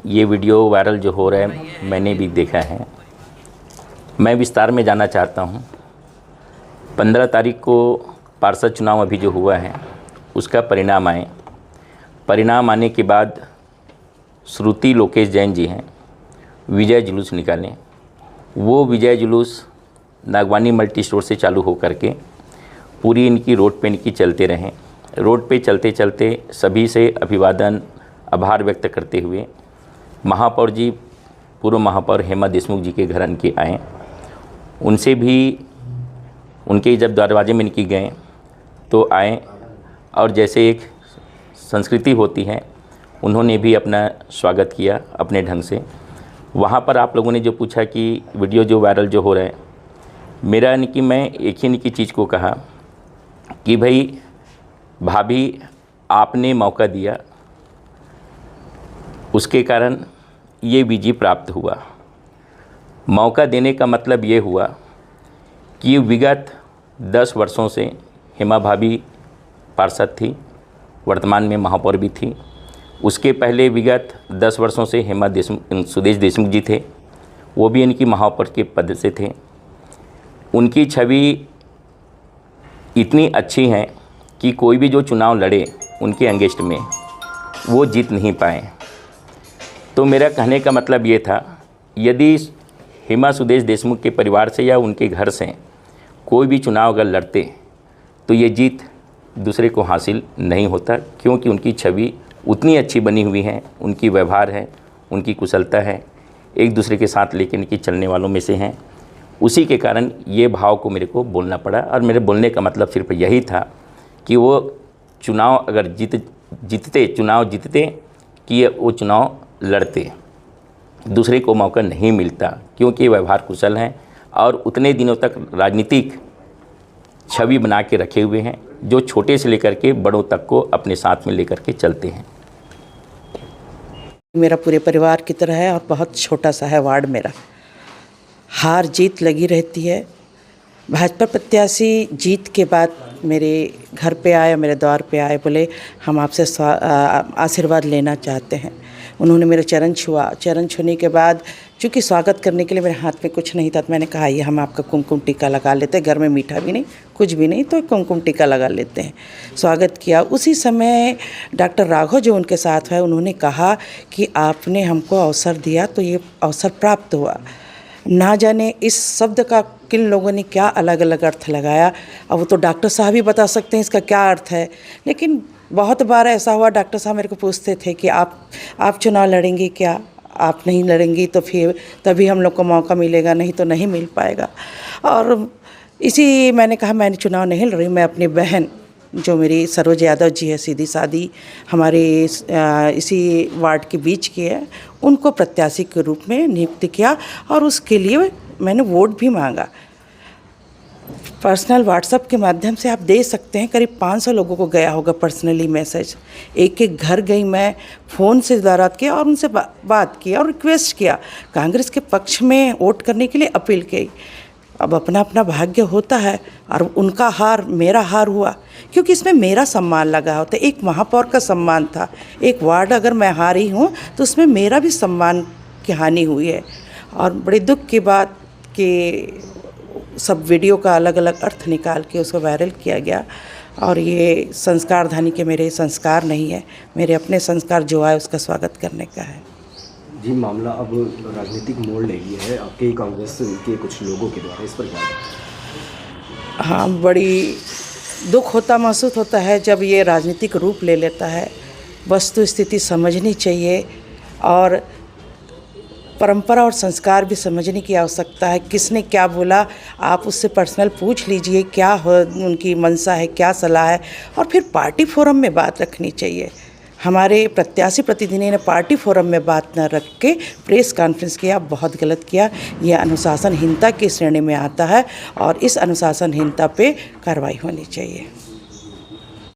ये video viral जो हो रहा है मैंने भी देखा है। मैं विस्तार में जाना चाहता हूँ। 15 तारीख को पार्षद चुनाव अभी जो हुआ है उसका परिणाम आए। परिणाम आने के बाद श्रुति लोकेश जैन जी हैं, विजय जुलूस निकालें। वो विजय जुलूस नागवानी मल्टी स्टोर से चालू हो करके पूरी इनकी रोड पे इनकी चलते रहें। रोड पे चलते चलते सभी से अभिवादन आभार व्यक्त करते हुए महापौर जी, पूर्व महापौर हेमा देशमुख जी के घर इनके आए। उनसे भी उनके जब दरवाजे में इनकी गए तो आए और जैसे एक संस्कृति होती है उन्होंने भी अपना स्वागत किया अपने ढंग से। वहाँ पर आप लोगों ने जो पूछा कि वीडियो जो वायरल जो हो रहा है, मेरा यानी कि मैं एक ही इनकी चीज़ को कहा कि भाई भाभी आपने मौका दिया, उसके कारण ये विजय प्राप्त हुआ। मौका देने का मतलब ये हुआ कि विगत 10 वर्षों से हेमा भाभी पार्षद थी, वर्तमान में महापौर भी थी। उसके पहले विगत 10 वर्षों से सुदेश देशमुख जी थे, वो भी इनकी महापौर के पद से थे। उनकी छवि इतनी अच्छी है कि कोई भी जो चुनाव लड़े उनके अगेंस्ट में वो जीत नहीं पाए। तो मेरा कहने का मतलब ये था, यदि हेमा सुदेश देशमुख के परिवार से या उनके घर से कोई भी चुनाव अगर लड़ते तो ये जीत दूसरे को हासिल नहीं होता, क्योंकि उनकी छवि उतनी अच्छी बनी हुई है, उनकी व्यवहार है, उनकी कुशलता है, एक दूसरे के साथ लेकर इनकी चलने वालों में से हैं। उसी के कारण ये भाव को मेरे को बोलना पड़ा। और मेरे बोलने का मतलब सिर्फ यही था कि वो चुनाव अगर चुनाव जीतते कि वो चुनाव लड़ते, दूसरे को मौका नहीं मिलता, क्योंकि ये व्यवहार कुशल हैं और उतने दिनों तक राजनीतिक छवि बना के रखे हुए हैं, जो छोटे से लेकर के बड़ों तक को अपने साथ में लेकर के चलते हैं। मेरा पूरे परिवार की तरह है और बहुत छोटा सा है वार्ड मेरा। हार जीत लगी रहती है। भाजपा प्रत्याशी जीत के बाद मेरे घर पे आए, मेरे द्वार पे आए, बोले हम आपसे आशीर्वाद लेना चाहते हैं। उन्होंने मेरे चरण छुआ। चरण छूने के बाद चूँकि स्वागत करने के लिए मेरे हाथ में कुछ नहीं था, तो मैंने कहा ये हम आपका कुमकुम टीका लगा लेते हैं। घर में मीठा भी नहीं, कुछ भी नहीं, तो कुमकुम टीका लगा लेते हैं। स्वागत किया। उसी समय डॉक्टर राघव जो उनके साथ है, उन्होंने कहा कि आपने हमको अवसर दिया तो ये अवसर प्राप्त हुआ। ना जाने इस शब्द का किन लोगों ने क्या अलग अलग अर्थ लगाया। अब वो तो डॉक्टर साहब ही बता सकते हैं इसका क्या अर्थ है। लेकिन बहुत बार ऐसा हुआ, डॉक्टर साहब मेरे को पूछते थे कि आप चुनाव लड़ेंगी क्या? आप नहीं लड़ेंगी तो फिर तभी हम लोग को मौका मिलेगा, नहीं तो नहीं मिल पाएगा। और इसी मैंने कहा मैंने चुनाव नहीं लड़ रही, मैं अपनी बहन जो मेरी सरोज यादव जी है, सीधी सादी हमारे इसी वार्ड के बीच की है, उनको प्रत्याशी के रूप में नियुक्त किया और उसके लिए मैंने वोट भी मांगा। पर्सनल व्हाट्सएप के माध्यम से आप दे सकते हैं, करीब 500 लोगों को गया होगा पर्सनली मैसेज। एक एक घर गई मैं, फ़ोन से दारात किया और उनसे बात किया और रिक्वेस्ट किया, कांग्रेस के पक्ष में वोट करने के लिए अपील की। अब अपना अपना भाग्य होता है और उनका हार मेरा हार हुआ, क्योंकि इसमें मेरा सम्मान लगा होता है। एक महापौर का सम्मान था, एक वार्ड अगर मैं हारी हूँ तो उसमें मेरा भी सम्मान की हानि हुई है। और बड़े दुख की बात कि सब वीडियो का अलग अलग अर्थ निकाल के उसको वायरल किया गया। और ये संस्कार धानी के मेरे संस्कार नहीं है, मेरे अपने संस्कार जो आए उसका स्वागत करने का है। जी, मामला अब राजनीतिक मोड़ ले लिया है आपके ही कांग्रेस के कुछ लोगों के द्वारा, इस पर क्या? हाँ, बड़ी दुख होता महसूस होता है जब ये राजनीतिक रूप ले लेता है। वस्तु स्थिति समझनी चाहिए और परंपरा और संस्कार भी समझने की आवश्यकता है। किसने क्या बोला आप उससे पर्सनल पूछ लीजिए, क्या उनकी मंशा है, क्या सलाह है, और फिर पार्टी फोरम में बात रखनी चाहिए। हमारे प्रत्याशी प्रतिनिधि ने पार्टी फोरम में बात न रख के प्रेस कॉन्फ्रेंस किया, बहुत गलत किया। यह अनुशासनहीनता की श्रेणी में आता है और इस अनुशासनहीनता पे कार्रवाई होनी चाहिए।